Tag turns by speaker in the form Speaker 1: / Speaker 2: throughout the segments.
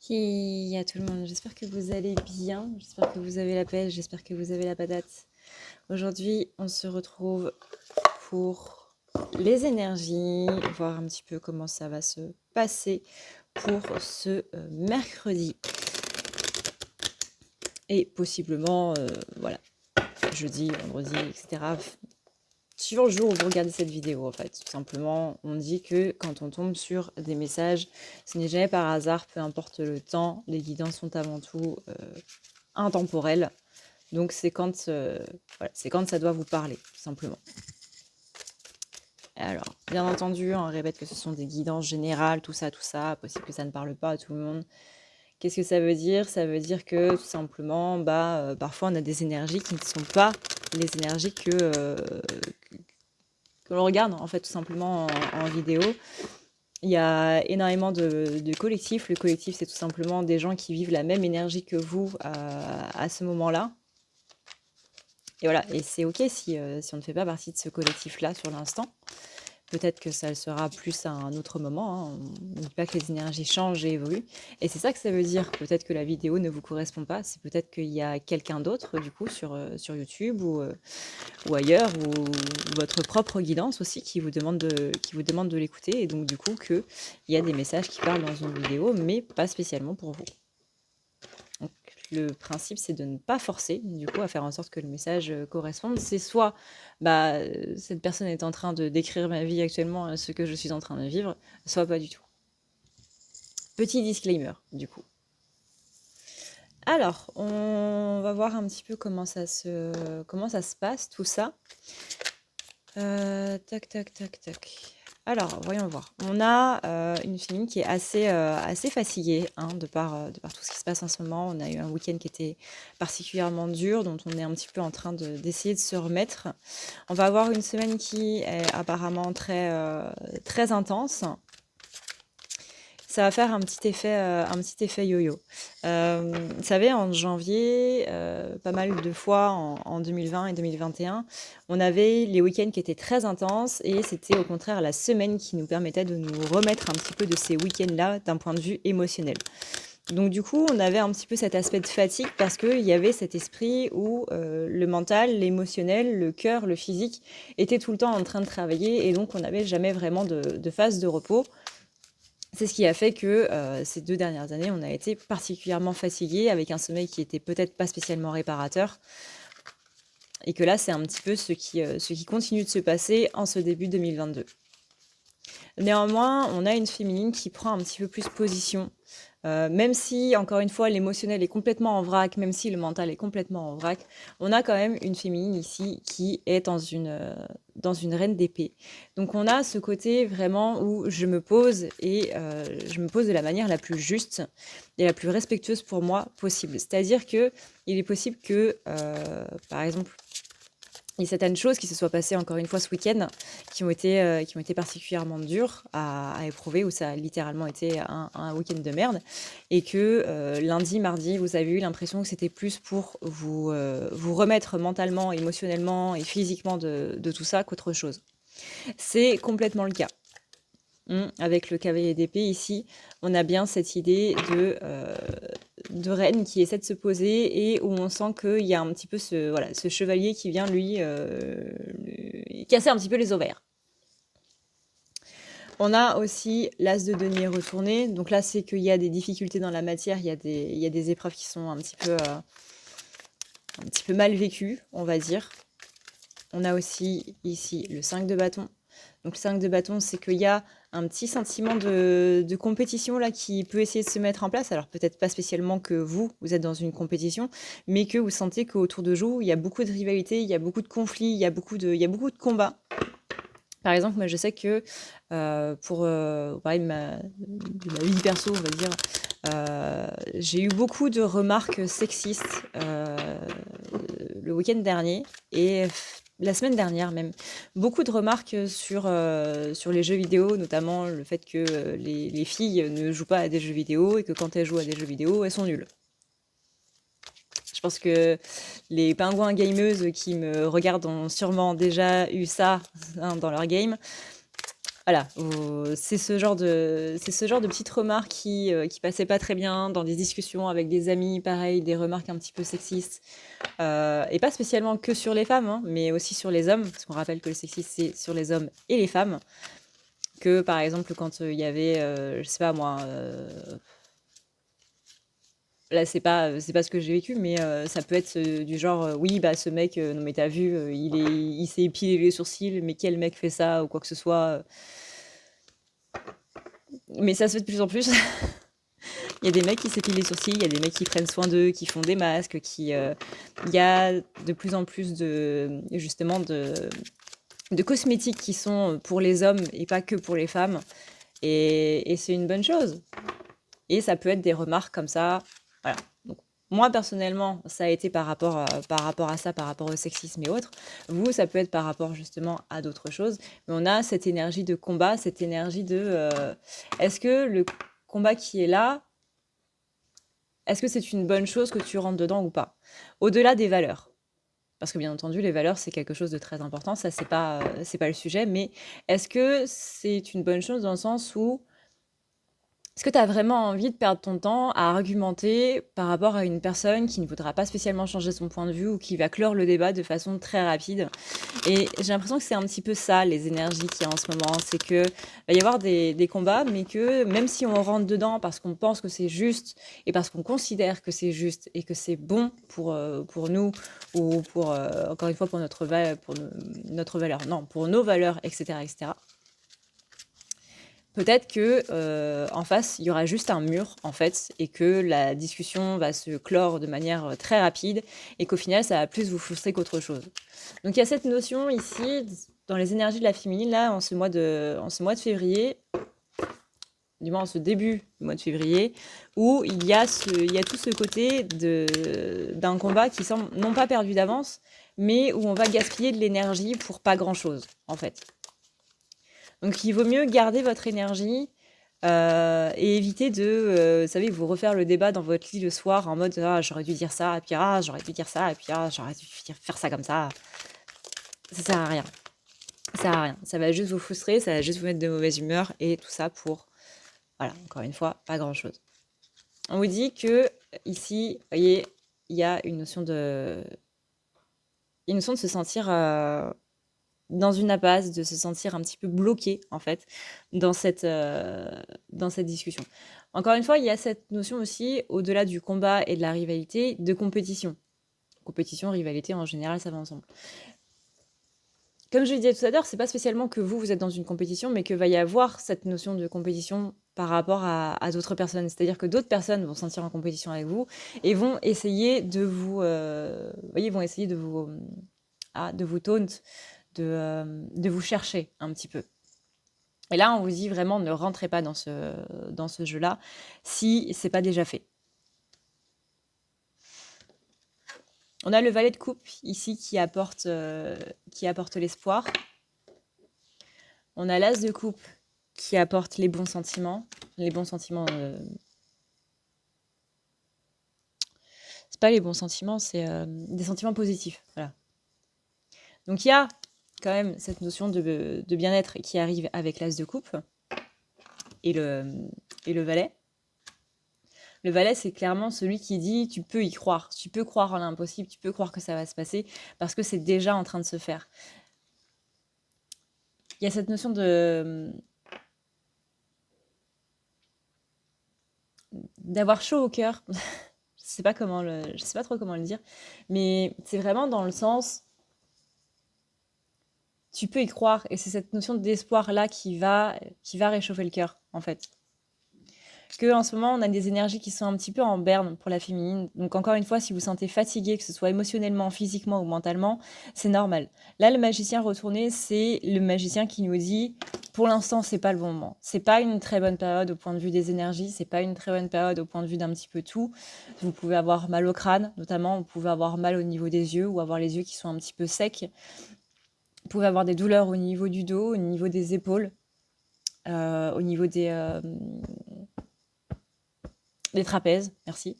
Speaker 1: Hi à tout le monde, j'espère que vous allez bien, j'espère que vous avez la pêche, j'espère que vous avez la patate. Aujourd'hui, on se retrouve pour les énergies, voir un petit peu comment ça va se passer pour ce mercredi. Et possiblement, voilà, jeudi, vendredi, etc. Suivant le jour où vous regardez cette vidéo, en fait. Tout simplement, on dit que quand on tombe sur des messages, ce n'est jamais par hasard, peu importe le temps. Les guidances sont avant tout intemporelles. Donc, voilà, c'est quand ça doit vous parler, tout simplement. Alors, bien entendu, on répète que ce sont des guidances générales, tout ça, possible que ça ne parle pas à tout le monde. Qu'est-ce que ça veut dire? Ça veut dire que, tout simplement, parfois, on a des énergies qui ne sont pas les énergies que l'on regarde, en fait, tout simplement en vidéo. Il y a énormément de collectifs. Le collectif, c'est tout simplement des gens qui vivent la même énergie que vous à ce moment-là. Et voilà, et c'est OK si on ne fait pas partie de ce collectif-là sur l'instant. Peut-être que ça le sera plus à un autre moment, hein. On ne dit pas que les énergies changent et évoluent. Et c'est ça que ça veut dire. Peut-être que la vidéo ne vous correspond pas. C'est peut-être qu'il y a quelqu'un d'autre, du coup, sur YouTube ou ailleurs, ou votre propre guidance aussi qui vous demande de l'écouter. Et donc, du coup, qu'il y a des messages qui parlent dans une vidéo, mais pas spécialement pour vous. Donc, le principe, c'est de ne pas forcer, du coup, à faire en sorte que le message corresponde. C'est soit cette personne est en train de décrire ma vie actuellement, ce que je suis en train de vivre, soit pas du tout. Petit disclaimer, du coup. Alors, on va voir un petit peu comment ça se passe, tout ça. Tac, tac, tac, tac. Alors, voyons voir. On a une féminine qui est assez fatiguée, hein, de par tout ce qui se passe en ce moment. On a eu un week-end qui était particulièrement dur, dont on est un petit peu en train d'essayer de se remettre. On va avoir une semaine qui est apparemment très intense. Ça va faire un petit effet yo-yo. Vous savez, en janvier, pas mal de fois en 2020 et 2021, on avait les week-ends qui étaient très intenses et c'était au contraire la semaine qui nous permettait de nous remettre un petit peu de ces week-ends-là d'un point de vue émotionnel. Donc du coup, on avait un petit peu cet aspect de fatigue parce qu'il y avait cet esprit où le mental, l'émotionnel, le cœur, le physique étaient tout le temps en train de travailler et donc on n'avait jamais vraiment de phase de repos. C'est ce qui a fait que ces 2 dernières années, on a été particulièrement fatigués, avec un sommeil qui était peut-être pas spécialement réparateur. Et que là, c'est un petit peu ce qui continue de se passer en ce début 2022. Néanmoins, on a une féminine qui prend un petit peu plus position. Même si, encore une fois, l'émotionnel est complètement en vrac, même si le mental est complètement en vrac, on a quand même une féminine ici qui est dans une reine d'épée. Donc on a ce côté vraiment où je me pose et je me pose de la manière la plus juste et la plus respectueuse pour moi possible. C'est-à-dire que il est possible que, par exemple, il y a certaines choses qui se soient passées encore une fois ce week-end qui ont été particulièrement dures à éprouver, où ça a littéralement été un week-end de merde. Et que lundi, mardi, vous avez eu l'impression que c'était plus pour vous remettre mentalement, émotionnellement et physiquement de tout ça qu'autre chose. C'est complètement le cas. Avec le cavalier d'épée ici, on a bien cette idée de reine qui essaie de se poser et où on sent qu'il y a un petit peu ce chevalier qui vient lui casser un petit peu les ovaires. On a aussi l'as de denier retourné. Donc là, c'est qu'il y a des difficultés dans la matière, il y a des épreuves qui sont un petit peu mal vécues, on va dire. On a aussi ici le 5 de bâton. Donc le 5 de bâton, c'est qu'il y a un petit sentiment de compétition là qui peut essayer de se mettre en place. Alors peut-être pas spécialement que vous êtes dans une compétition, mais que vous sentez qu'autour de vous, il y a beaucoup de rivalité, il y a beaucoup de conflits, il y a beaucoup de combats. Par exemple, moi je sais que pour parler de ma vie perso, on va dire, j'ai eu beaucoup de remarques sexistes le week-end dernier et la semaine dernière même. Beaucoup de remarques sur les jeux vidéo, notamment le fait que les filles ne jouent pas à des jeux vidéo et que quand elles jouent à des jeux vidéo, elles sont nulles. Je pense que les pingouins gameuses qui me regardent ont sûrement déjà eu ça, hein, dans leur game. Voilà, c'est ce genre de petites remarques qui passaient pas très bien dans des discussions avec des amis, pareil, des remarques un petit peu sexistes, et pas spécialement que sur les femmes, hein, mais aussi sur les hommes, parce qu'on rappelle que le sexisme, c'est sur les hommes et les femmes. Que, par exemple, quand, il y avait, je sais pas moi, là, c'est pas ce que j'ai vécu, mais ça peut être, du genre, «Oui, bah, ce mec, non mais t'as vu, il s'est épilé les sourcils, mais quel mec fait ça?» ou quoi que ce soit, mais ça se fait de plus en plus. Il y a des mecs qui s'épilent les sourcils, il y a des mecs qui prennent soin d'eux, qui font des masques, il y a de plus en plus justement de cosmétiques qui sont, pour les hommes et pas que pour les femmes, et c'est une bonne chose. Et ça peut être des remarques comme ça, voilà. Donc moi personnellement, ça a été par rapport à ça, par rapport au sexisme et autres. Vous, ça peut être par rapport justement à d'autres choses, mais on a cette énergie de combat, cette énergie est-ce que le combat qui est là, est-ce que c'est une bonne chose que tu rentres dedans ou pas? Au-delà des valeurs, parce que bien entendu, les valeurs, c'est quelque chose de très important, ça c'est pas le sujet, mais est-ce que c'est une bonne chose dans le sens où est-ce que tu as vraiment envie de perdre ton temps à argumenter par rapport à une personne qui ne voudra pas spécialement changer son point de vue ou qui va clore le débat de façon très rapide? Et j'ai l'impression que c'est un petit peu ça, les énergies qu'il y a en ce moment. C'est que va y avoir des combats, mais que même si on rentre dedans parce qu'on pense que c'est juste et parce qu'on considère que c'est juste et que c'est bon pour nous ou pour, encore une fois, pour notre valeur, non, pour nos valeurs, etc., etc., peut-être que en face, il y aura juste un mur, en fait, et que la discussion va se clore de manière très rapide, et qu'au final, ça va plus vous frustrer qu'autre chose. Donc il y a cette notion ici, dans les énergies de la féminine, là, en ce mois de février, du moins en ce début du mois de février, où il y a tout ce côté d'un combat qui semble non pas perdu d'avance, mais où on va gaspiller de l'énergie pour pas grand-chose, en fait. Donc il vaut mieux garder votre énergie et éviter vous savez, vous refaire le débat dans votre lit le soir en mode ah, j'aurais dû dire ça, et puis ah, j'aurais dû dire ça, et puis ah, j'aurais dû faire ça comme ça. Ça sert à rien. Ça sert à rien. Ça va juste vous frustrer, ça va juste vous mettre de mauvaise humeur et tout ça pour, voilà, encore une fois, pas grand chose. On vous dit que ici, vous voyez, il y a une notion de se sentir dans une impasse, de se sentir un petit peu bloqué, en fait, dans cette discussion. Encore une fois, il y a cette notion aussi, au-delà du combat et de la rivalité, de compétition. Compétition, rivalité, en général, ça va ensemble. Comme je le disais tout à l'heure, c'est pas spécialement que vous êtes dans une compétition, mais que va y avoir cette notion de compétition par rapport à d'autres personnes. C'est-à-dire que d'autres personnes vont se sentir en compétition avec vous et vont essayer vont essayer de vous taunt, de vous chercher un petit peu. Et là, on vous dit vraiment, ne rentrez pas dans ce jeu-là si c'est pas déjà fait. On a le valet de coupe ici qui apporte l'espoir. On a l'as de coupe qui apporte les bons sentiments. Les bons sentiments, c'est pas les bons sentiments, c'est des sentiments positifs. Voilà. Donc il y a quand même cette notion de bien-être qui arrive avec l'as de coupe et le valet. Le valet, c'est clairement celui qui dit tu peux y croire, tu peux croire en l'impossible, tu peux croire que ça va se passer parce que c'est déjà en train de se faire. Il y a cette notion d'avoir chaud au cœur. Je sais pas trop comment le dire, mais c'est vraiment dans le sens tu peux y croire et c'est cette notion d'espoir là qui va réchauffer le cœur en fait. Que en ce moment, on a des énergies qui sont un petit peu en berne pour la féminine. Donc encore une fois, si vous sentez fatigué, que ce soit émotionnellement, physiquement ou mentalement, c'est normal. Là, le magicien retourné, c'est le magicien qui nous dit pour l'instant, c'est pas le bon moment. C'est pas une très bonne période au point de vue des énergies, c'est pas une très bonne période au point de vue d'un petit peu tout. Vous pouvez avoir mal au crâne, notamment, vous pouvez avoir mal au niveau des yeux ou avoir les yeux qui sont un petit peu secs. Vous pouvez avoir des douleurs au niveau du dos, au niveau des épaules, au niveau des trapèzes, merci.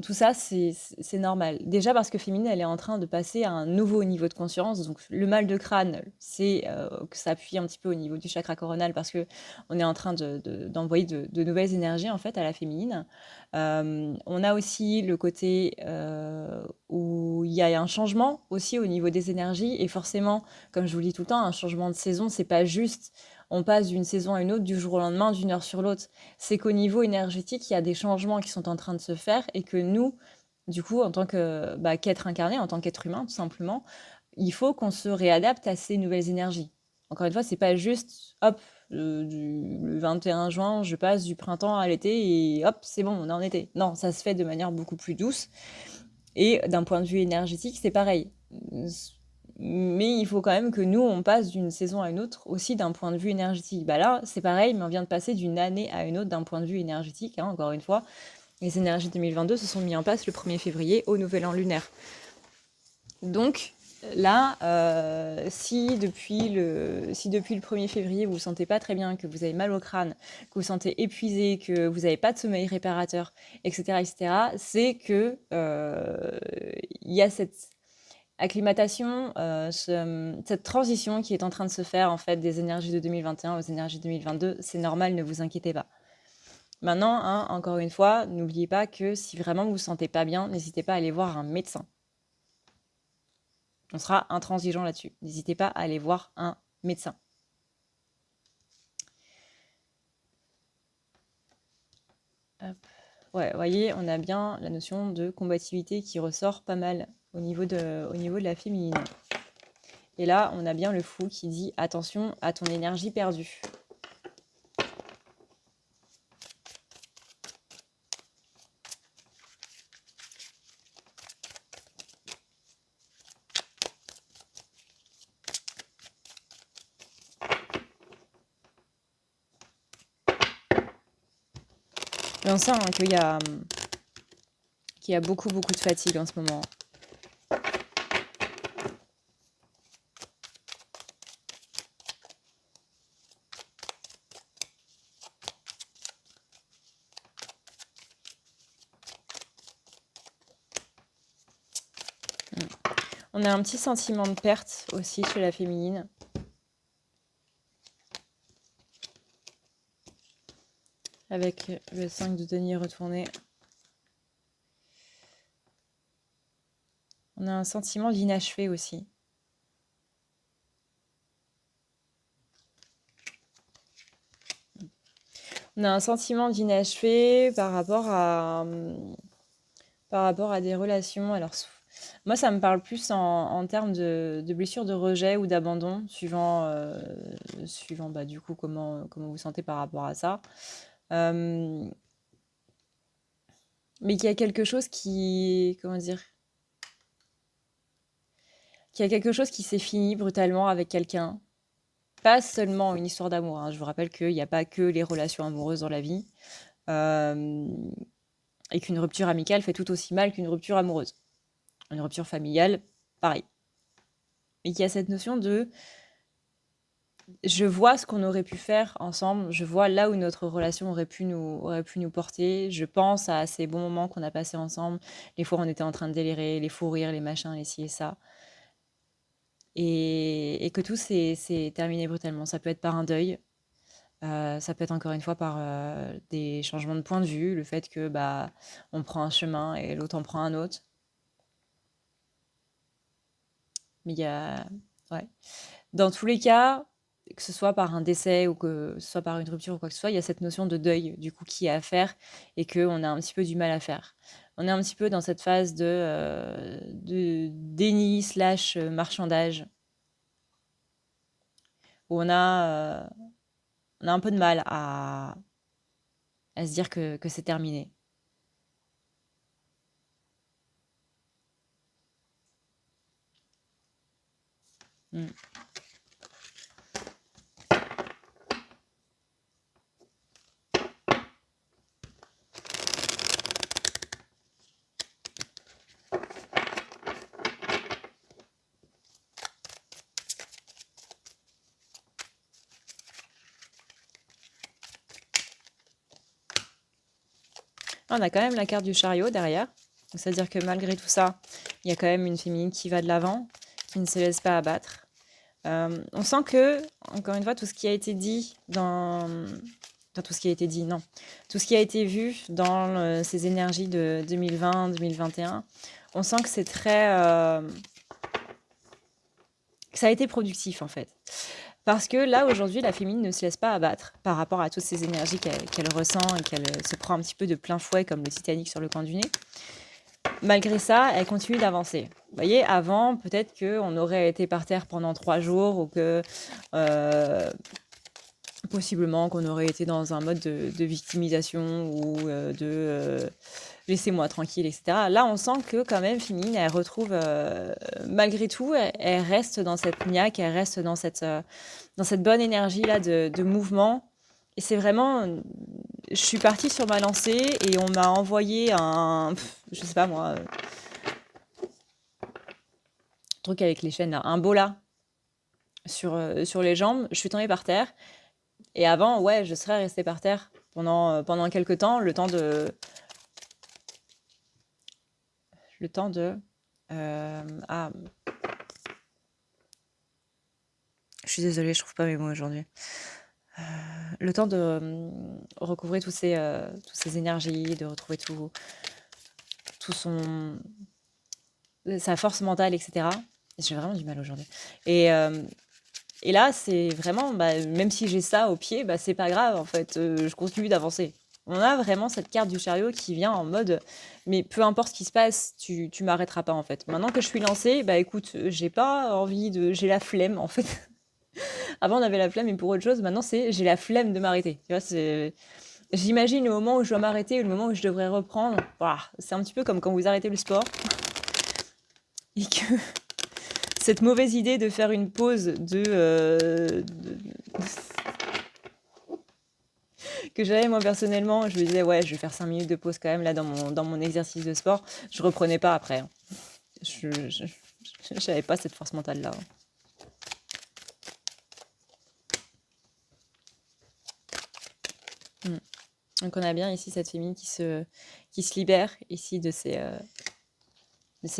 Speaker 1: tout ça, c'est normal. Déjà parce que féminine, elle est en train de passer à un nouveau niveau de conscience. Donc le mal de crâne, c'est que ça appuie un petit peu au niveau du chakra coronal parce que on est en train d'envoyer de nouvelles énergies en fait à la féminine. On a aussi le côté où il y a un changement aussi au niveau des énergies et forcément, comme je vous le dis tout le temps, un changement de saison, c'est pas juste on passe d'une saison à une autre du jour au lendemain, d'une heure sur l'autre. C'est qu'au niveau énergétique, il y a des changements qui sont en train de se faire et que nous, du coup, en tant que qu'être incarné, en tant qu'être humain, tout simplement, il faut qu'on se réadapte à ces nouvelles énergies. Encore une fois, c'est pas juste, hop, le 21 juin, je passe du printemps à l'été et hop, c'est bon, on est en été. Non, ça se fait de manière beaucoup plus douce. Et d'un point de vue énergétique, c'est pareil. Mais il faut quand même que nous, on passe d'une saison à une autre aussi d'un point de vue énergétique. Bah là, c'est pareil, mais on vient de passer d'une année à une autre d'un point de vue énergétique, hein, encore une fois. Les énergies 2022 se sont mis en place le 1er février au Nouvel An lunaire. Donc là, si depuis le 1er février, vous ne vous sentez pas très bien, que vous avez mal au crâne, que vous vous sentez épuisé, que vous n'avez pas de sommeil réparateur, etc., c'est que il y a cette acclimatation, cette transition qui est en train de se faire en fait des énergies de 2021 aux énergies 2022. C'est normal, ne vous inquiétez pas. Maintenant, hein, encore une fois, n'oubliez pas que si vraiment vous ne vous sentez pas bien, n'hésitez pas à aller voir un médecin. On sera intransigeant là-dessus. N'hésitez pas à aller voir un médecin. Hop. Ouais, vous voyez, on a bien la notion de combativité qui ressort pas mal au niveau de la féminine. Et là, on a bien le fou qui dit attention à ton énergie perdue. Et on sent hein, qu'il y a beaucoup, beaucoup de fatigue en ce moment. On a un petit sentiment de perte aussi chez la féminine. Avec le 5 de denier retourné. On a un sentiment d'inachevé aussi. On a un sentiment d'inachevé par rapport à des relations. Alors, moi, ça me parle plus en termes de blessures de rejet ou d'abandon, suivant du coup comment vous vous sentez par rapport à ça. Mais qu'il y a quelque chose comment dire, qu'il y a quelque chose qui s'est fini brutalement avec quelqu'un. Pas seulement une histoire d'amour, hein. Je vous rappelle qu'il n'y a pas que les relations amoureuses dans la vie. Et qu'une rupture amicale fait tout aussi mal qu'une rupture amoureuse. Une rupture familiale, pareil. Et qu'il y a cette notion de je vois ce qu'on aurait pu faire ensemble, je vois là où notre relation aurait pu nous porter, je pense à ces bons moments qu'on a passés ensemble, les fois où on était en train de délirer, les fous rires, les machins, les ci et ça. Et que tout s'est terminé brutalement. Ça peut être par un deuil, ça peut être encore une fois par des changements de point de vue, le fait que on prend un chemin et l'autre en prend un autre. Mais il y a... Ouais. Dans tous les cas, que ce soit par un décès ou que ce soit par une rupture ou quoi que ce soit, il y a cette notion de deuil, du coup, qui est à faire et qu'on a un petit peu du mal à faire. On est un petit peu dans cette phase de déni slash marchandage où on a un peu de mal à se dire que c'est terminé. Mm. On a quand même la carte du chariot derrière. Donc, c'est-à-dire que malgré tout ça, il y a quand même une féminine qui va de l'avant, qui ne se laisse pas abattre. On sent que, encore une fois, tout ce qui a été dit Enfin, tout ce qui a été dit, non. Tout ce qui a été vu dans ces énergies de 2020-2021, on sent que c'est très... que ça a été productif, en fait. Parce que là, aujourd'hui, la féminine ne se laisse pas abattre par rapport à toutes ces énergies qu'elle ressent et qu'elle se prend un petit peu de plein fouet, comme le Titanic sur le coin du nez. Malgré ça, elle continue d'avancer. Vous voyez, avant, peut-être qu'on aurait été par terre pendant 3 jours ou que possiblement qu'on aurait été dans un mode de victimisation ou laissez-moi tranquille, etc. Là, on sent que quand même, Féminine, elle retrouve, malgré tout, elle reste dans cette niaque, elle reste dans cette bonne énergie-là de mouvement. Et c'est vraiment, je suis partie sur ma lancée et on m'a envoyé je sais pas moi, truc avec les chaînes, là, un bola sur les jambes. Je suis tombée par terre. Et avant, ouais, je serais restée par terre pendant quelques temps, le temps de... Ah, je suis désolée, je trouve pas mes mots aujourd'hui. Le temps de recouvrer toutes ces énergies, de retrouver tout sa force mentale, etc. J'ai vraiment du mal aujourd'hui. Et là, c'est vraiment, même si j'ai ça au pied, c'est pas grave, en fait, je continue d'avancer. On a vraiment cette carte du chariot qui vient en mode, mais peu importe ce qui se passe, tu m'arrêteras pas, en fait. Maintenant que je suis lancée, écoute, j'ai pas envie j'ai la flemme, en fait. Avant, on avait la flemme, mais pour autre chose, maintenant, j'ai la flemme de m'arrêter. Tu vois, j'imagine le moment où je dois m'arrêter, le moment où je devrais reprendre. Voilà, c'est un petit peu comme quand vous arrêtez le sport et que cette mauvaise idée de faire une pause que j'avais moi personnellement, je me disais ouais, je vais faire 5 minutes de pause quand même là dans mon exercice de sport. Je reprenais pas après. Hein. Je n'avais pas cette force mentale là. Donc on a bien ici cette féminine qui se libère ici de ces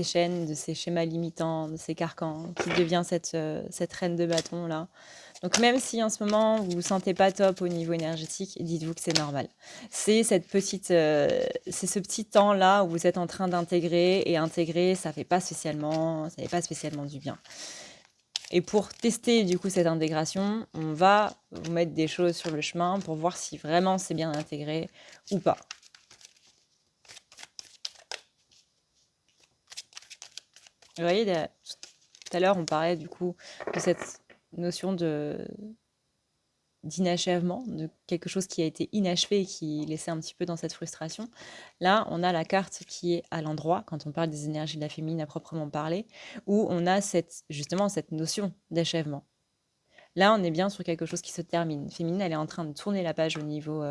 Speaker 1: chaînes, de ces schémas limitants, de ces carcans, qui devient cette reine de bâton là. Donc même si en ce moment vous vous sentez pas top au niveau énergétique, dites-vous que c'est normal. C'est c'est ce petit temps là où vous êtes en train d'intégrer et intégrer, ça fait pas spécialement du bien. Et pour tester du coup cette intégration, on va vous mettre des choses sur le chemin pour voir si vraiment c'est bien intégré ou pas. Vous voyez, tout à l'heure, on parlait du coup de cette notion d'inachèvement, de quelque chose qui a été inachevé et qui laissait un petit peu dans cette frustration. Là, on a la carte qui est à l'endroit, quand on parle des énergies de la féminine à proprement parler, où on a justement cette notion d'achèvement. Là, on est bien sur quelque chose qui se termine. Féminine, elle est en train de tourner la page au niveau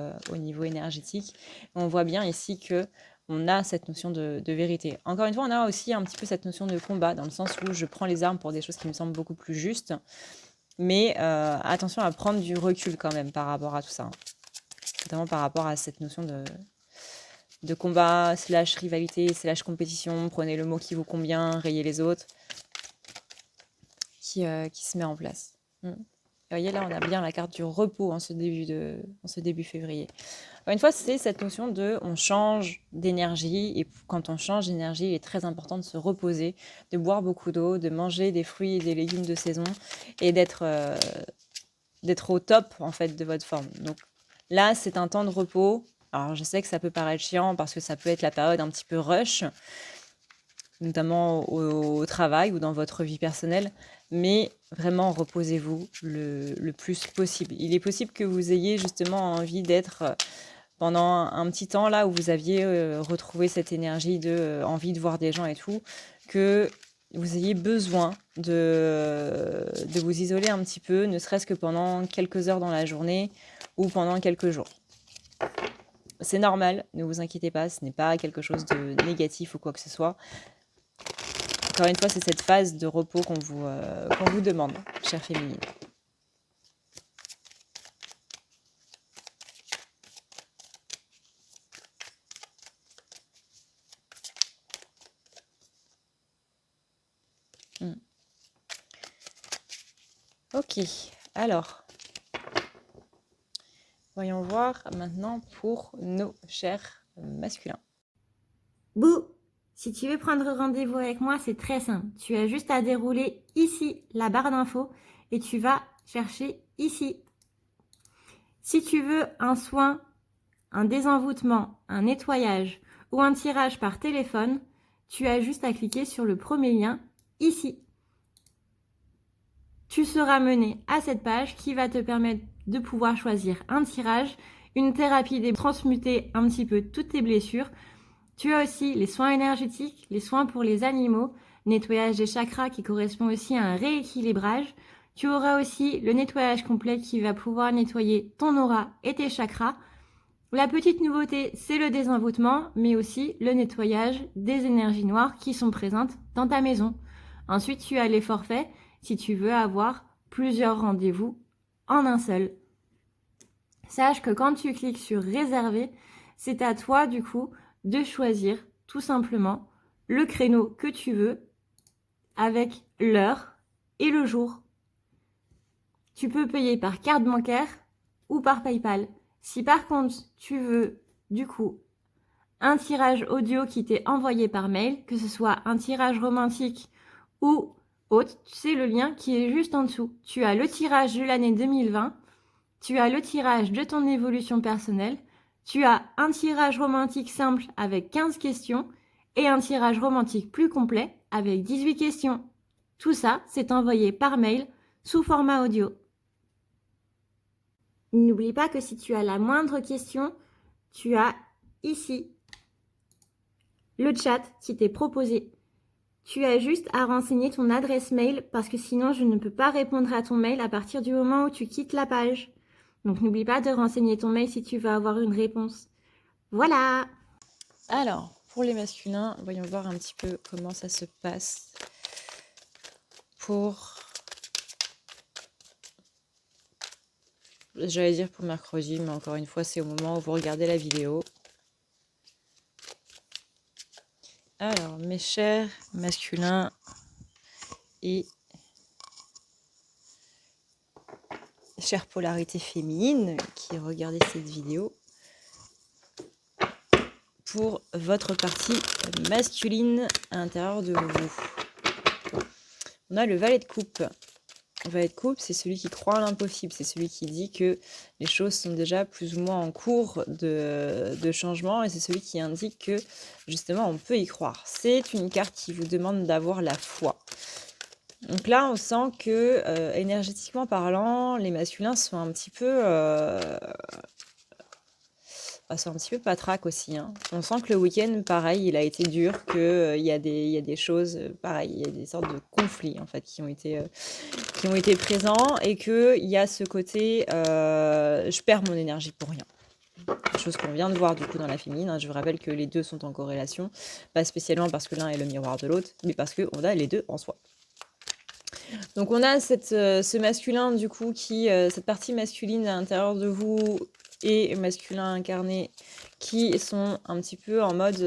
Speaker 1: énergétique. On voit bien ici que on a cette notion de vérité. Encore une fois, on a aussi un petit peu cette notion de combat, dans le sens où je prends les armes pour des choses qui me semblent beaucoup plus justes. Mais attention à prendre du recul quand même par rapport à tout ça. Notamment par rapport à cette notion de combat, / rivalité, / compétition. Prenez le mot qui vous convient, rayez les autres. Qui se met en place. Vous voyez, là, on a bien la carte du repos en ce début février. Encore une fois, c'est cette notion on change d'énergie. Et quand on change d'énergie, il est très important de se reposer, de boire beaucoup d'eau, de manger des fruits et des légumes de saison et d'être au top, en fait, de votre forme. Donc là, c'est un temps de repos. Alors, je sais que ça peut paraître chiant parce que ça peut être la période un petit peu rush, notamment au travail ou dans votre vie personnelle, mais vraiment reposez-vous le plus possible. Il est possible que vous ayez justement envie d'être pendant un petit temps là où vous aviez retrouvé cette énergie de envie de voir des gens et tout, que vous ayez besoin de vous isoler un petit peu, ne serait-ce que pendant quelques heures dans la journée ou pendant quelques jours. C'est normal, ne vous inquiétez pas, ce n'est pas quelque chose de négatif ou quoi que ce soit. Encore une fois, c'est cette phase de repos qu'on vous demande, chère féminine. Ok, alors, voyons voir maintenant pour nos chers masculins.
Speaker 2: Bouh! Si tu veux prendre rendez-vous avec moi, c'est très simple. Tu as juste à dérouler ici la barre d'infos et tu vas chercher ici. Si tu veux un soin, un désenvoûtement, un nettoyage ou un tirage par téléphone, tu as juste à cliquer sur le premier lien ici. Tu seras mené à cette page qui va te permettre de pouvoir choisir un tirage, une thérapie de transmuter un petit peu toutes tes blessures. Tu as aussi les soins énergétiques, les soins pour les animaux, nettoyage des chakras qui correspond aussi à un rééquilibrage. Tu auras aussi le nettoyage complet qui va pouvoir nettoyer ton aura et tes chakras. La petite nouveauté, c'est le désenvoûtement, mais aussi le nettoyage des énergies noires qui sont présentes dans ta maison. Ensuite, tu as les forfaits si tu veux avoir plusieurs rendez-vous en un seul. Sache que quand tu cliques sur réserver, c'est à toi du coup de choisir tout simplement le créneau que tu veux avec l'heure et le jour. Tu peux payer par carte bancaire ou par PayPal. Si par contre tu veux du coup un tirage audio qui t'est envoyé par mail, que ce soit un tirage romantique ou autre, c'est le lien qui est juste en dessous. Tu as le tirage de l'année 2020, tu as le tirage de ton évolution personnelle, tu as un tirage romantique simple avec 15 questions et un tirage romantique plus complet avec 18 questions. Tout ça, c'est envoyé par mail sous format audio. N'oublie pas que si tu as la moindre question, tu as ici le chat qui t'est proposé. Tu as juste à renseigner ton adresse mail parce que sinon je ne peux pas répondre à ton mail à partir du moment où tu quittes la page. Donc n'oublie pas de renseigner ton mail si tu veux avoir une réponse. Voilà!
Speaker 1: Alors, pour les masculins, voyons voir un petit peu comment ça se passe pour, j'allais dire pour mercredi, mais encore une fois, c'est au moment où vous regardez la vidéo. Alors, mes chers masculins et chère polarité féminine qui regardez cette vidéo, pour votre partie masculine à l'intérieur de vous. On a le valet de coupe. Le valet de coupe, c'est celui qui croit à l'impossible, c'est celui qui dit que les choses sont déjà plus ou moins en cours de changement et c'est celui qui indique que justement on peut y croire. C'est une carte qui vous demande d'avoir la foi. Donc là, on sent que énergétiquement parlant, les masculins sont un petit peu sont un petit peu patraques aussi, hein. On sent que le week-end, pareil, il a été dur, qu'il y a des choses, pareil, il y a des sortes de conflits en fait qui ont été présents et qu'il y a ce côté je perds mon énergie pour rien. Chose qu'on vient de voir du coup dans la féminine, hein. Je vous rappelle que les deux sont en corrélation, pas spécialement parce que l'un est le miroir de l'autre, mais parce qu'on a les deux en soi. Donc on a ce masculin du coup qui, cette partie masculine à l'intérieur de vous et masculin incarné qui sont un petit peu en mode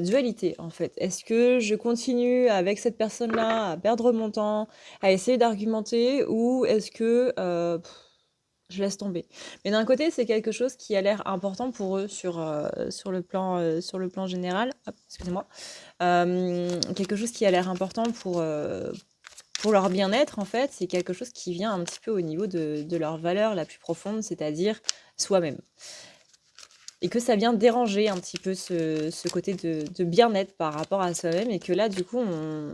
Speaker 1: dualité en fait. Est-ce que je continue avec cette personne-là à perdre mon temps, à essayer d'argumenter ou est-ce que je laisse tomber? Mais d'un côté, c'est quelque chose qui a l'air important pour eux sur le plan général. Hop, excusez-moi. Quelque chose qui a l'air important pour leur bien-être, en fait, c'est quelque chose qui vient un petit peu au niveau de leur valeur la plus profonde, c'est-à-dire soi-même. Et que ça vient déranger un petit peu ce côté de bien-être par rapport à soi-même et que là, du coup, on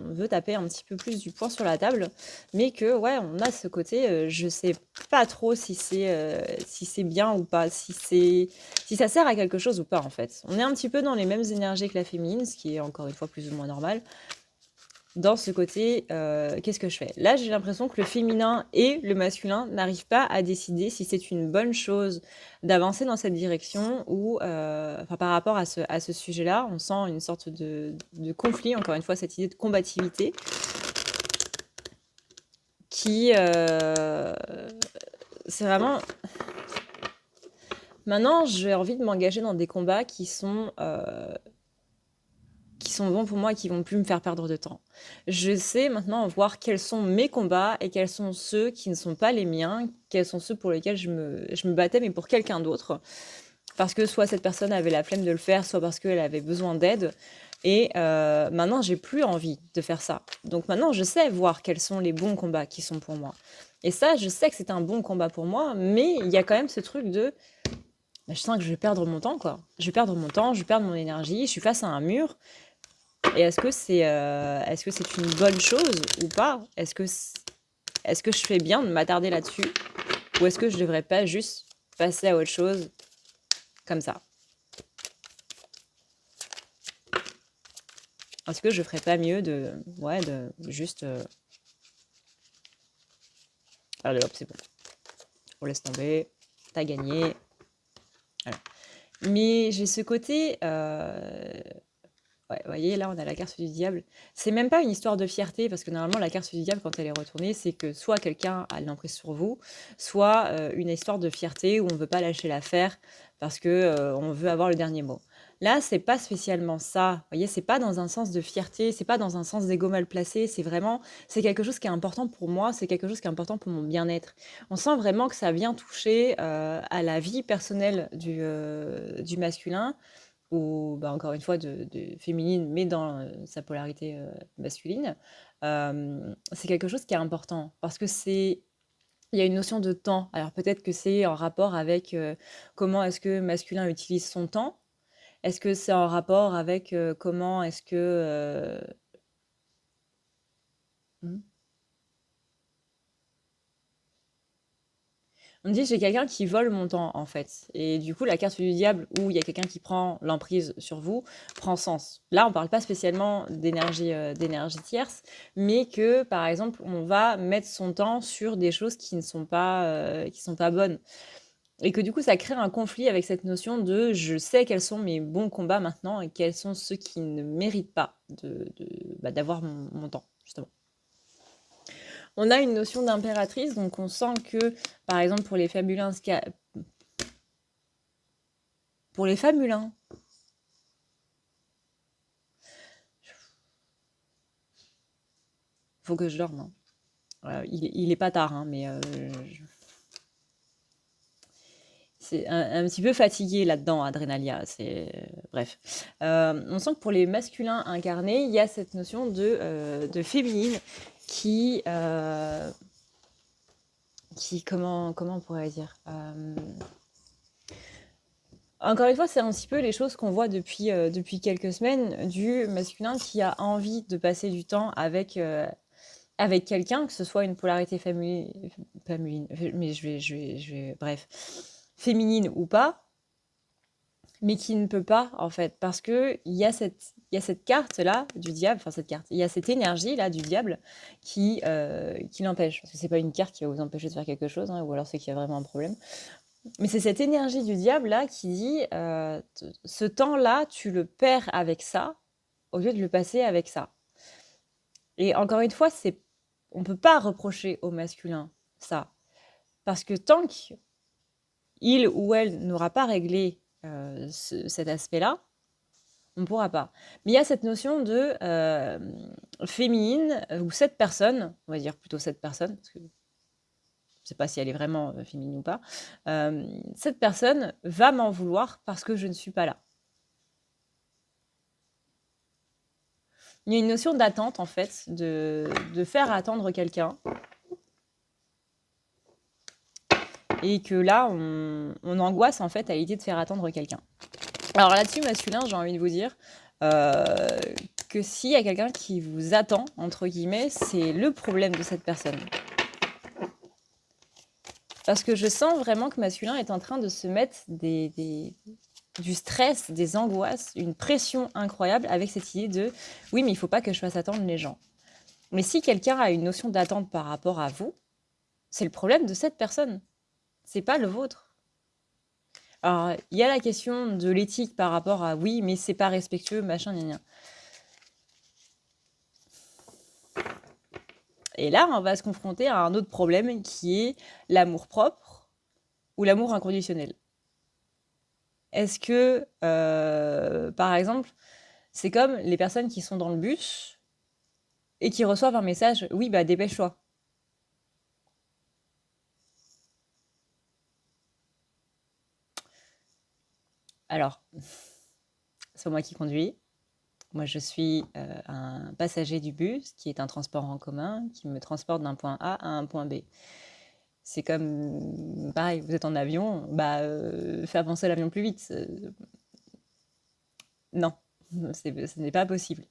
Speaker 1: veut taper un petit peu plus du poing sur la table, mais que, ouais, on a ce côté, je sais pas trop si c'est bien ou pas, si ça sert à quelque chose ou pas, en fait. On est un petit peu dans les mêmes énergies que la féminine, ce qui est encore une fois plus ou moins normal. Dans ce côté, qu'est-ce que je fais? Là, j'ai l'impression que le féminin et le masculin n'arrivent pas à décider si c'est une bonne chose d'avancer dans cette direction ou, enfin, par rapport à ce sujet-là, on sent une sorte de conflit, encore une fois, cette idée de combativité qui, c'est vraiment maintenant, j'ai envie de m'engager dans des combats qui sont sont bons pour moi et qui vont plus me faire perdre de temps. Je sais maintenant voir quels sont mes combats et quels sont ceux qui ne sont pas les miens, quels sont ceux pour lesquels je me battais, mais pour quelqu'un d'autre. Parce que soit cette personne avait la flemme de le faire, soit parce qu'elle avait besoin d'aide. Et maintenant, j'ai plus envie de faire ça. Donc maintenant, je sais voir quels sont les bons combats qui sont pour moi. Et ça, je sais que c'est un bon combat pour moi, mais il y a quand même ce truc de bah, je sens que je vais perdre mon temps, quoi. Je vais perdre mon temps, je vais perdre mon énergie, je suis face à un mur. Et est-ce que c'est une bonne chose ou pas? Est-ce que je fais bien de m'attarder là-dessus? Ou est-ce que je devrais pas juste passer à autre chose comme ça? Est-ce que je ferais pas mieux de juste allez hop, c'est bon. On laisse tomber, t'as gagné. Voilà. Mais j'ai ce côté ouais, vous voyez, là, on a la carte du diable. C'est même pas une histoire de fierté, parce que normalement, la carte du diable, quand elle est retournée, c'est que soit quelqu'un a l'emprise sur vous, soit une histoire de fierté où on veut pas lâcher l'affaire parce que on veut avoir le dernier mot. Là, c'est pas spécialement ça. Vous voyez, c'est pas dans un sens de fierté, c'est pas dans un sens d'ego mal placé. C'est quelque chose qui est important pour moi, c'est quelque chose qui est important pour mon bien-être. On sent vraiment que ça vient toucher à la vie personnelle du masculin ou bah, encore une fois de féminine, mais dans sa polarité masculine, c'est quelque chose qui est important parce que il y a une notion de temps. Alors peut-être que c'est en rapport avec comment est-ce que masculin utilise son temps. Est-ce que c'est en rapport avec comment est-ce que hmm, on me dit j'ai quelqu'un qui vole mon temps en fait. Et du coup, la carte du diable où il y a quelqu'un qui prend l'emprise sur vous prend sens. Là, on parle pas spécialement d'énergie tierce, mais que par exemple, on va mettre son temps sur des choses qui sont pas bonnes. Et que du coup, ça crée un conflit avec cette notion de je sais quels sont mes bons combats maintenant et quels sont ceux qui ne méritent pas d'avoir mon temps, justement. On a une notion d'impératrice, donc on sent que, par exemple, pour les famulins, faut que je dorme. Hein. Il est pas tard, hein, mais c'est un petit peu fatigué là-dedans, Adrenalia. Bref. On sent que pour les masculins incarnés, il y a cette notion de féminine qui comment on pourrait dire encore une fois, c'est un petit peu les choses qu'on voit depuis quelques semaines du masculin qui a envie de passer du temps avec quelqu'un, que ce soit une polarité féminine, mais bref, féminine ou pas, mais qui ne peut pas, en fait, parce que il y a cette carte-là du diable, enfin cette carte, il y a cette énergie-là du diable qui l'empêche. Parce que c'est pas une carte qui va vous empêcher de faire quelque chose, hein, ou alors c'est qu'il y a vraiment un problème. Mais c'est cette énergie du diable là qui dit ce temps-là, tu le perds avec ça au lieu de le passer avec ça. Et encore une fois, on peut pas reprocher au masculin ça. Parce que tant qu'il ou elle n'aura pas réglé cet aspect-là, on ne pourra pas. Mais il y a cette notion de féminine, ou cette personne, on va dire plutôt cette personne, parce que je ne sais pas si elle est vraiment féminine ou pas, cette personne va m'en vouloir parce que je ne suis pas là. Il y a une notion d'attente, en fait, de faire attendre quelqu'un. Et que là, on angoisse, en fait, à l'idée de faire attendre quelqu'un. Alors là-dessus, masculin, j'ai envie de vous dire que s'il y a quelqu'un qui vous attend, entre guillemets, c'est le problème de cette personne. Parce que je sens vraiment que masculin est en train de se mettre du stress, des angoisses, une pression incroyable avec cette idée de « oui, mais il ne faut pas que je fasse attendre les gens ». Mais si quelqu'un a une notion d'attente par rapport à vous, c'est le problème de cette personne. C'est pas le vôtre. Alors, il y a la question de l'éthique par rapport à « oui, mais c'est pas respectueux, machin, gna gna ». Et là, on va se confronter à un autre problème qui est l'amour-propre ou l'amour inconditionnel. Est-ce que, par exemple, C'est comme les personnes qui sont dans le bus et qui reçoivent un message, oui, bah dépêche-toi. Alors, c'est moi qui conduis. Moi, je suis un passager du bus, qui est un transport en commun, qui me transporte d'un point A à un point B. C'est comme, pareil, vous êtes en avion, bah, fais avancer l'avion plus vite. Non, ce n'est pas possible.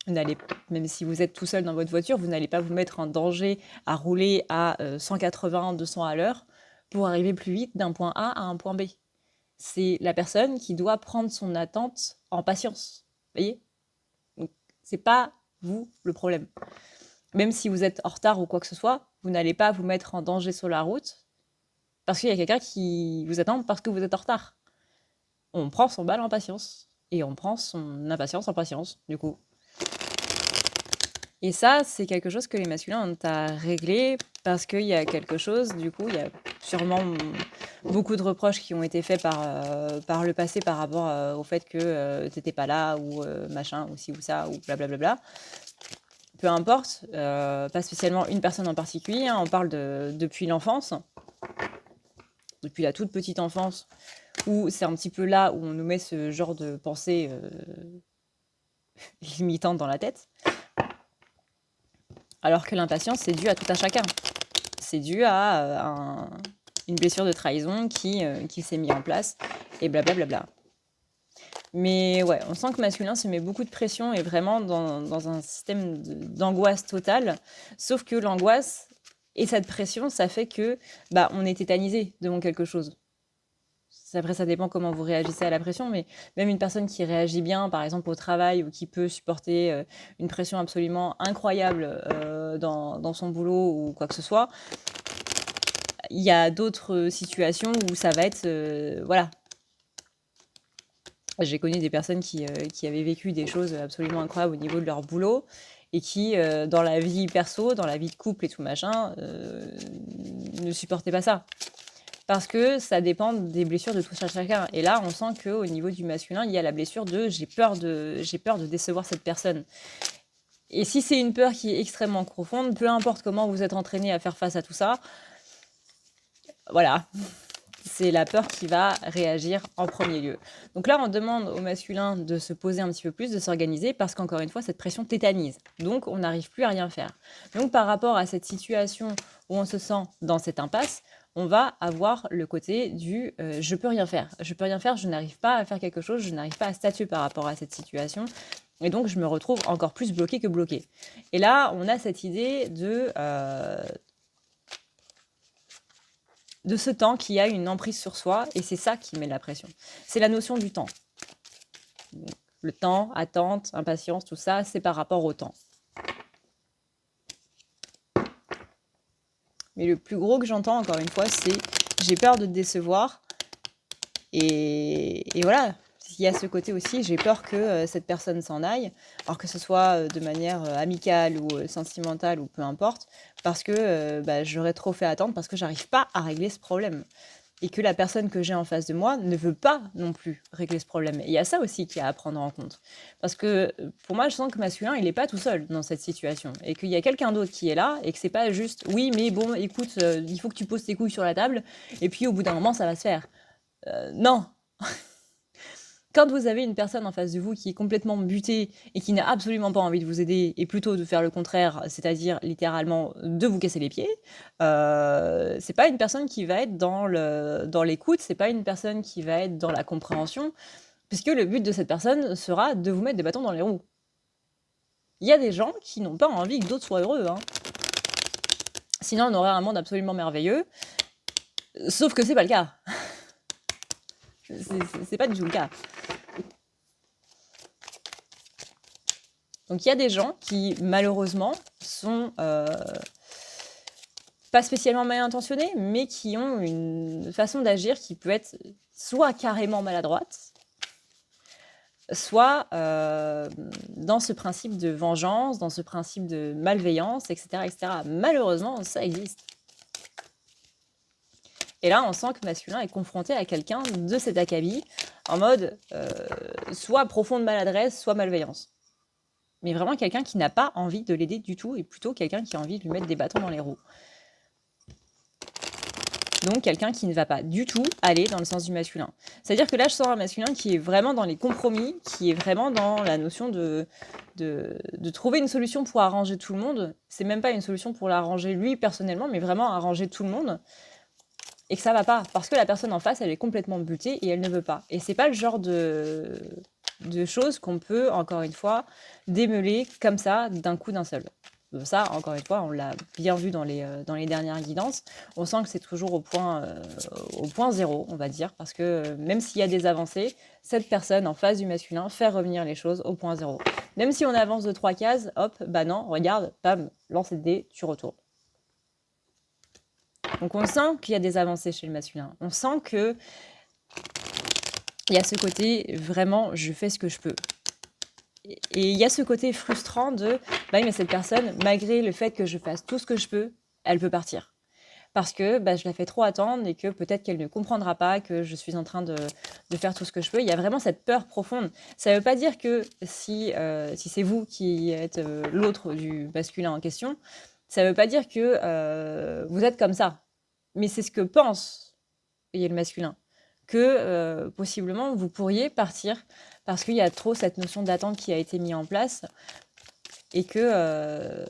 Speaker 1: Même si vous êtes tout seul dans votre voiture, vous n'allez pas vous mettre en danger à rouler à 180, 200 à l'heure pour arriver plus vite d'un point A à un point B. C'est la personne qui doit prendre son attente en patience. Vous voyez? Donc, c'est pas vous le problème. Même si vous êtes en retard ou quoi que ce soit, vous n'allez pas vous mettre en danger sur la route parce qu'il y a quelqu'un qui vous attend parce que vous êtes en retard. On prend son mal en patience et on prend son impatience en patience, du coup. Et ça, c'est quelque chose que les masculins ont à régler parce qu'il y a quelque chose, du coup, il y a sûrement beaucoup de reproches qui ont été faits par le passé par rapport au fait que t'étais pas là ou machin ou ci ou ça ou blablabla. Peu importe, pas spécialement une personne en particulier, hein, on parle depuis l'enfance, depuis la toute petite enfance, où c'est un petit peu là où on nous met ce genre de pensée limitante dans la tête. Alors que l'impatience, c'est dû à tout un chacun. C'est dû à une blessure de trahison qui s'est mise en place, et blablabla. Mais ouais, on sent que masculin se met beaucoup de pression et vraiment dans un système d'angoisse totale. Sauf que l'angoisse et cette pression, ça fait que bah, on est tétanisé devant quelque chose. Après, ça dépend comment vous réagissez à la pression, mais même une personne qui réagit bien, par exemple au travail, ou qui peut supporter une pression absolument incroyable dans son boulot ou quoi que ce soit, il y a d'autres situations où ça va être... voilà. J'ai connu des personnes qui avaient vécu des choses absolument incroyables au niveau de leur boulot et qui, dans la vie perso, dans la vie de couple et tout machin, ne supportaient pas ça. Parce que ça dépend des blessures de tout chacun. Et là, on sent qu'au niveau du masculin, il y a la blessure de j'ai peur de décevoir cette personne. Et si c'est une peur qui est extrêmement profonde, peu importe comment vous êtes entraîné à faire face à tout ça, voilà, c'est la peur qui va réagir en premier lieu. Donc là, on demande au masculin de se poser un petit peu plus, de s'organiser, parce qu'encore une fois, cette pression tétanise. Donc, on n'arrive plus à rien faire. Donc, par rapport à cette situation où on se sent dans cette impasse, on va avoir le côté du je peux rien faire. Je peux rien faire, je n'arrive pas à faire quelque chose, je n'arrive pas à statuer par rapport à cette situation. Et donc, je me retrouve encore plus bloqué que bloqué. Et là, on a cette idée de ce temps qui a une emprise sur soi, et c'est ça qui met la pression. C'est la notion du temps. Donc, le temps, attente, impatience, tout ça, c'est par rapport au temps. Mais le plus gros que j'entends, encore une fois, c'est j'ai peur de te décevoir. Et voilà, il y a ce côté aussi, j'ai peur que cette personne s'en aille, alors que ce soit de manière amicale ou sentimentale ou peu importe, parce que bah, j'aurais trop fait attendre, parce que j'arrive pas à régler ce problème. Et que la personne que j'ai en face de moi ne veut pas non plus régler ce problème. Et il y a ça aussi qu'il y a à prendre en compte. Parce que pour moi, je sens que masculin, il n'est pas tout seul dans cette situation. Et qu'il y a quelqu'un d'autre qui est là, et que c'est pas juste, oui, mais bon, écoute, il faut que tu poses tes couilles sur la table, et puis au bout d'un moment, ça va se faire. Non. Quand vous avez une personne en face de vous qui est complètement butée et qui n'a absolument pas envie de vous aider, et plutôt de faire le contraire, c'est-à-dire littéralement de vous casser les pieds, c'est pas une personne qui va être dans l'écoute, c'est pas une personne qui va être dans la compréhension, puisque le but de cette personne sera de vous mettre des bâtons dans les roues. Il y a des gens qui n'ont pas envie que d'autres soient heureux, hein. Sinon, on aurait un monde absolument merveilleux, sauf que c'est pas le cas. C'est pas du tout le cas. Donc il y a des gens qui, malheureusement, sont pas spécialement mal intentionnés, mais qui ont une façon d'agir qui peut être soit carrément maladroite, soit dans ce principe de vengeance, dans ce principe de malveillance, etc., etc. Malheureusement, ça existe. Et là, on sent que masculin est confronté à quelqu'un de cet acabit, en mode soit profonde maladresse, soit malveillance. Mais vraiment quelqu'un qui n'a pas envie de l'aider du tout, et plutôt quelqu'un qui a envie de lui mettre des bâtons dans les roues. Donc quelqu'un qui ne va pas du tout aller dans le sens du masculin. C'est-à-dire que là, je sens un masculin qui est vraiment dans les compromis, qui est vraiment dans la notion de trouver une solution pour arranger tout le monde. C'est même pas une solution pour l'arranger lui personnellement, mais vraiment arranger tout le monde. Et que ça va pas, parce que la personne en face, elle est complètement butée et elle ne veut pas. Et c'est pas le genre de choses qu'on peut, encore une fois, démêler comme ça, d'un coup, d'un seul. Ça, encore une fois, on l'a bien vu dans les dernières guidances. On sent que c'est toujours au point zéro, on va dire, parce que même s'il y a des avancées, cette personne en face du masculin fait revenir les choses au point zéro. Même si on avance de 3 cases, hop, bah non, regarde, bam, lance le dé, tu retournes. Donc on sent qu'il y a des avancées chez le masculin. On sent que il y a ce côté vraiment, je fais ce que je peux. Et il y a ce côté frustrant de, bah oui, mais cette personne, malgré le fait que je fasse tout ce que je peux, elle peut partir. Parce que bah, je la fais trop attendre et que peut-être qu'elle ne comprendra pas que je suis en train de faire tout ce que je peux. Il y a vraiment cette peur profonde. Ça ne veut pas dire que si c'est vous qui êtes l'autre du masculin en question, ça ne veut pas dire que vous êtes comme ça. Mais c'est ce que pense le masculin. Que possiblement vous pourriez partir parce qu'il y a trop cette notion d'attente qui a été mise en place et que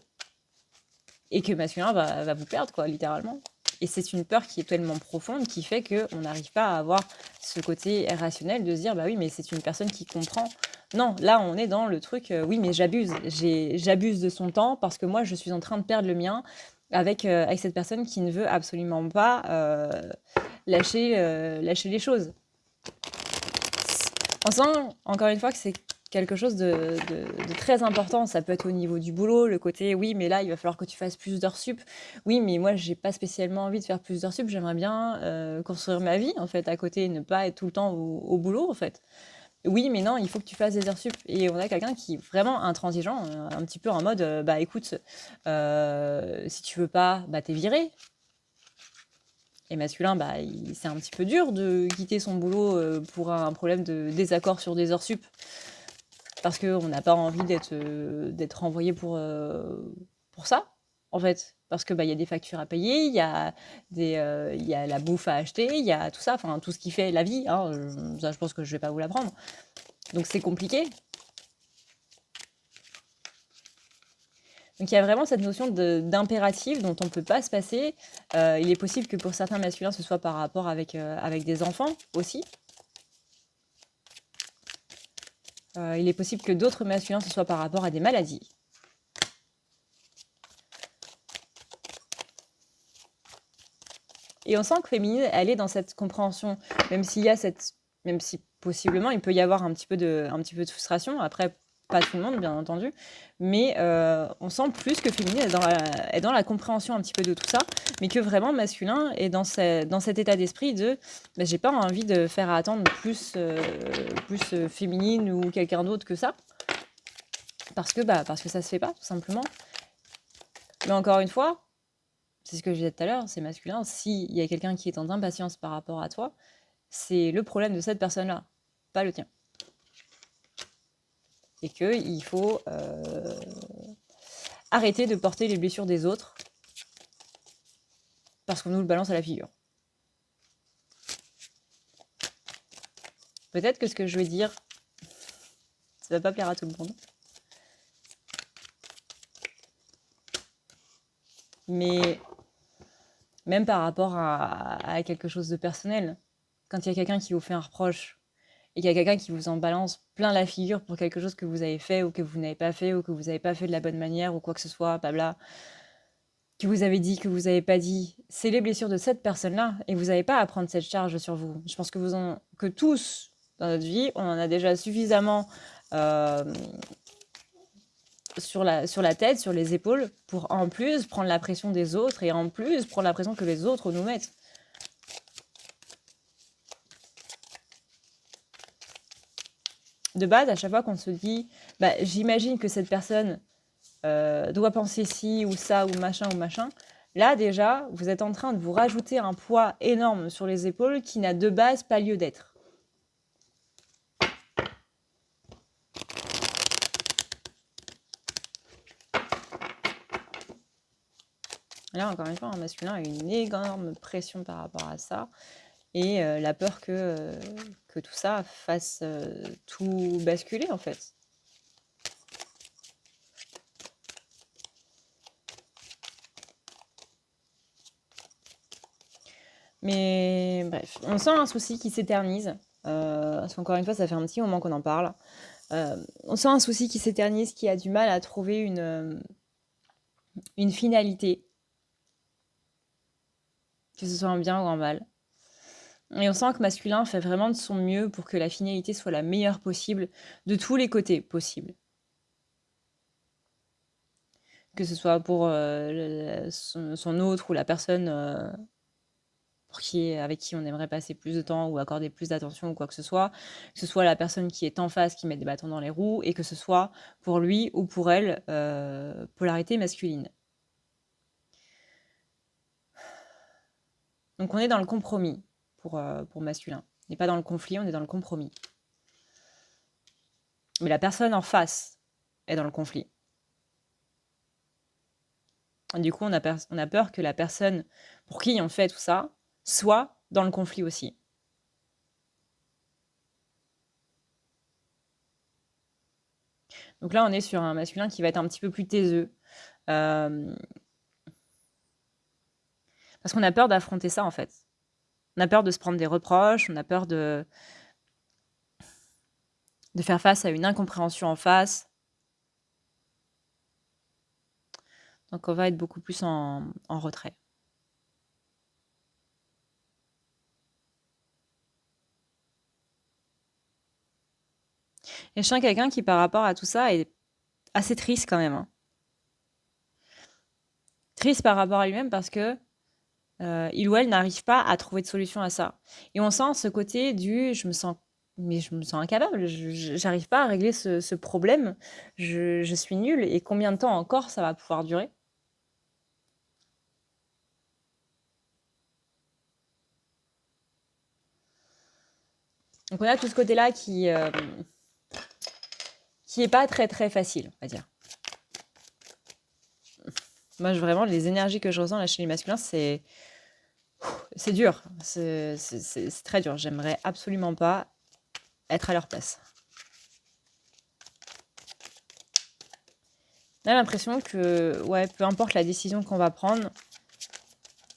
Speaker 1: le masculin va vous perdre, quoi, littéralement. Et c'est une peur qui est tellement profonde qui fait qu'on n'arrive pas à avoir ce côté rationnel de se dire, bah oui, mais c'est une personne qui comprend. Non, là, on est dans le truc, oui, mais j'abuse. J'abuse de son temps parce que moi, je suis en train de perdre le mien avec cette personne qui ne veut absolument pas lâcher les choses. On sent, encore une fois, que c'est quelque chose de très important. Ça peut être au niveau du boulot, le côté, oui, mais là, il va falloir que tu fasses plus d'heures sup. Oui, mais moi, j'ai pas spécialement envie de faire plus d'heures sup. J'aimerais bien construire ma vie, en fait, à côté, et ne pas être tout le temps au boulot, en fait. Oui, mais non, il faut que tu fasses des heures sup. Et on a quelqu'un qui est vraiment intransigeant, un petit peu en mode, bah écoute, si tu veux pas, bah t'es viré. Et masculin, bah, c'est un petit peu dur de quitter son boulot pour un problème de désaccord sur des heures sup. Parce qu'on n'a pas envie d'être renvoyé pour ça, en fait. Parce que bah, y a des factures à payer, il y a la bouffe à acheter, il y a tout ça, enfin tout ce qui fait la vie. Hein, ça, je pense que je vais pas vous l'apprendre. Donc c'est compliqué. Donc il y a vraiment cette notion d'impératif dont on ne peut pas se passer. Il est possible que pour certains masculins, ce soit par rapport avec des enfants aussi. Il est possible que d'autres masculins, ce soit par rapport à des maladies. Et on sent que féminine, elle est dans cette compréhension, même si possiblement il peut y avoir un petit peu de frustration. Après, pas tout le monde, bien entendu, mais on sent plus que féminine est dans la compréhension un petit peu de tout ça, mais que vraiment masculin est dans cet état d'esprit de bah, j'ai pas envie de faire attendre plus féminine ou quelqu'un d'autre que ça, parce que ça se fait pas, tout simplement. Mais encore une fois, c'est ce que je disais tout à l'heure, c'est masculin. S'il y a quelqu'un qui est en impatience par rapport à toi, c'est le problème de cette personne-là, pas le tien. Et qu'il faut arrêter de porter les blessures des autres parce qu'on nous le balance à la figure. Peut-être que ce que je vais dire, ça va pas plaire à tout le monde. Mais même par rapport à quelque chose de personnel, quand il y a quelqu'un qui vous fait un reproche et qu'il y a quelqu'un qui vous en balance plein la figure pour quelque chose que vous avez fait ou que vous n'avez pas fait ou que vous n'avez pas fait de la bonne manière ou quoi que ce soit, blabla, que vous avez dit, que vous n'avez pas dit, c'est les blessures de cette personne-là et vous n'avez pas à prendre cette charge sur vous. Je pense que tous, dans notre vie, on en a déjà suffisamment sur la tête, sur les épaules, pour en plus prendre la pression des autres et en plus prendre la pression que les autres nous mettent. De base, à chaque fois qu'on se dit, bah, j'imagine que cette personne doit penser ci ou ça ou machin, là déjà, vous êtes en train de vous rajouter un poids énorme sur les épaules qui n'a de base pas lieu d'être. Là, encore une fois, un masculin a une énorme pression par rapport à ça et la peur que tout ça fasse tout basculer, en fait. Mais bref, on sent un souci qui s'éternise, parce qu'encore une fois, ça fait un petit moment qu'on en parle. On sent un souci qui s'éternise, qui a du mal à trouver une finalité, que ce soit en bien ou en mal. Et on sent que masculin fait vraiment de son mieux pour que la finalité soit la meilleure possible, de tous les côtés possibles. Que ce soit pour son autre ou la personne avec qui on aimerait passer plus de temps ou accorder plus d'attention ou quoi que ce soit la personne qui est en face qui met des bâtons dans les roues, et que ce soit pour lui ou pour elle, polarité masculine. Donc on est dans le compromis pour masculin. On n'est pas dans le conflit, on est dans le compromis. Mais la personne en face est dans le conflit. Et du coup, on a peur que la personne pour qui on fait tout ça soit dans le conflit aussi. Donc là, on est sur un masculin qui va être un petit peu plus taiseux. Parce qu'on a peur d'affronter ça, en fait. On a peur de se prendre des reproches, on a peur de faire face à une incompréhension en face. Donc on va être beaucoup plus en retrait. Et je sens quelqu'un qui, par rapport à tout ça, est assez triste quand même. Hein. Triste par rapport à lui-même parce que il ou elle n'arrive pas à trouver de solution à ça. Et on sent ce côté du je me sens incapable, j'arrive pas à régler ce problème, je suis nulle, et combien de temps encore ça va pouvoir durer? Donc on a tout ce côté-là qui est pas très très facile, on va dire. Moi, vraiment, les énergies que je ressens là chez les masculins, c'est dur, c'est très dur. J'aimerais absolument pas être à leur place. On a l'impression que, ouais, peu importe la décision qu'on va prendre,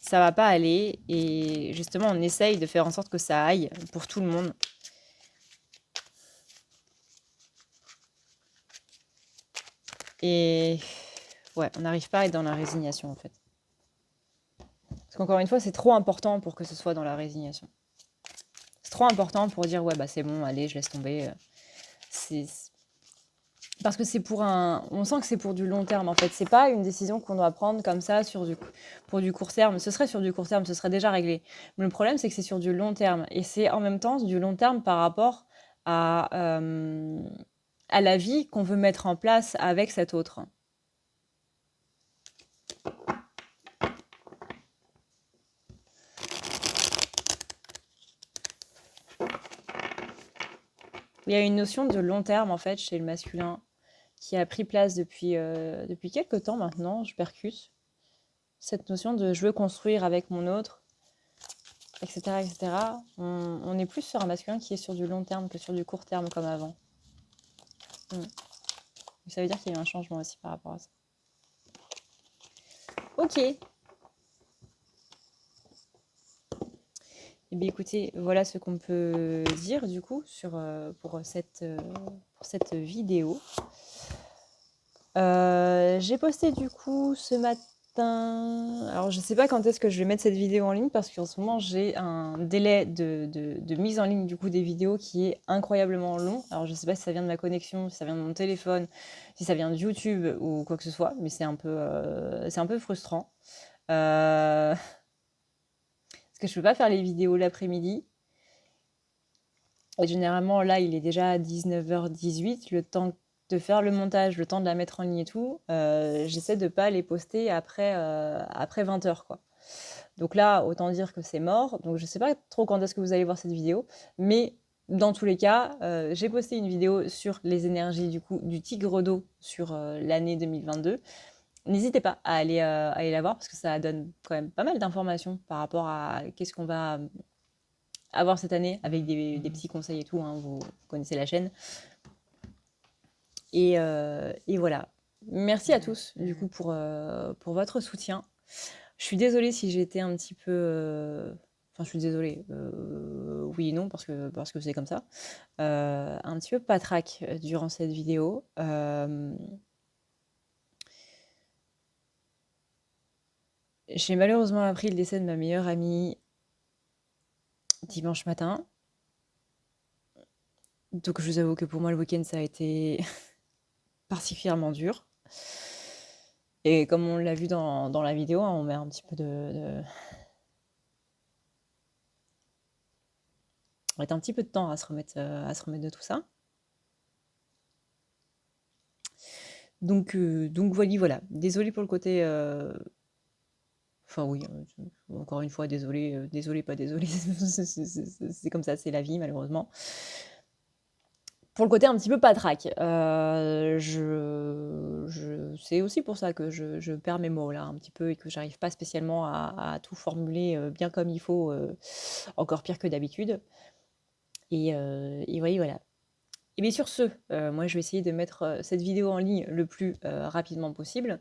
Speaker 1: ça va pas aller. Et justement, on essaye de faire en sorte que ça aille pour tout le monde. Et ouais, on n'arrive pas à être dans la résignation, en fait. Parce qu'encore une fois, c'est trop important pour que ce soit dans la résignation. C'est trop important pour dire, ouais, bah c'est bon, allez, je laisse tomber. Parce que c'est on sent que c'est pour du long terme, en fait. C'est pas une décision qu'on doit prendre comme ça pour du court terme. Ce serait sur du court terme, ce serait déjà réglé. Mais le problème, c'est que c'est sur du long terme. Et c'est en même temps du long terme par rapport à la vie qu'on veut mettre en place avec cet autre. Il y a une notion de long terme, en fait, chez le masculin, qui a pris place depuis quelques temps maintenant, je percute. Cette notion de je veux construire avec mon autre, etc. etc. On est plus sur un masculin qui est sur du long terme que sur du court terme comme avant. Ça veut dire qu'il y a eu un changement aussi par rapport à ça. Ok. Eh bien, écoutez, voilà ce qu'on peut dire du coup pour cette vidéo. J'ai posté du coup ce matin. Alors je sais pas quand est-ce que je vais mettre cette vidéo en ligne, parce qu'en ce moment j'ai un délai de mise en ligne du coup des vidéos qui est incroyablement long. Alors je sais pas si ça vient de ma connexion, si ça vient de mon téléphone, si ça vient de YouTube ou quoi que ce soit, mais c'est un peu frustrant. Parce que je peux pas faire les vidéos l'après-midi. Et généralement là il est déjà 19h18, le temps de faire le montage, le temps de la mettre en ligne et tout, j'essaie de pas les poster après 20h, quoi. Donc là, autant dire que c'est mort. Donc je sais pas trop quand est-ce que vous allez voir cette vidéo, mais dans tous les cas, j'ai posté une vidéo sur les énergies du tigre d'eau sur l'année 2022. N'hésitez pas à aller la voir parce que ça donne quand même pas mal d'informations par rapport à qu'est-ce qu'on va avoir cette année avec des petits conseils et tout, hein, vous connaissez la chaîne. Et voilà. Merci à tous, du coup, pour votre soutien. Je suis désolée si j'ai été un petit peu... Enfin, je suis désolée. Oui et non, parce que c'est comme ça. Un petit peu patraque durant cette vidéo. J'ai malheureusement appris le décès de ma meilleure amie dimanche matin. Donc, je vous avoue que pour moi, le week-end, ça a été particulièrement dur. Et comme on l'a vu dans la vidéo, hein, on met un petit peu on met un petit peu de temps à se remettre de tout ça. Donc voilà. Désolée pour le côté... Enfin oui, encore une fois, désolée, désolée, pas désolée. C'est comme ça, c'est la vie, malheureusement. Pour le côté un petit peu patraque, c'est aussi pour ça que je perds mes mots là un petit peu et que j'arrive pas spécialement à tout formuler bien comme il faut, encore pire que d'habitude. Et oui, voilà. Et bien sur ce, moi je vais essayer de mettre cette vidéo en ligne le plus rapidement possible,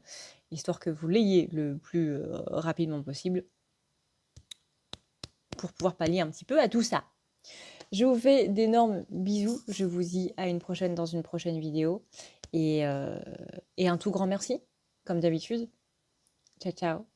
Speaker 1: histoire que vous l'ayez le plus rapidement possible, pour pouvoir pallier un petit peu à tout ça. Je vous fais d'énormes bisous. Je vous dis à une prochaine dans une prochaine vidéo. Et un tout grand merci, comme d'habitude. Ciao, ciao.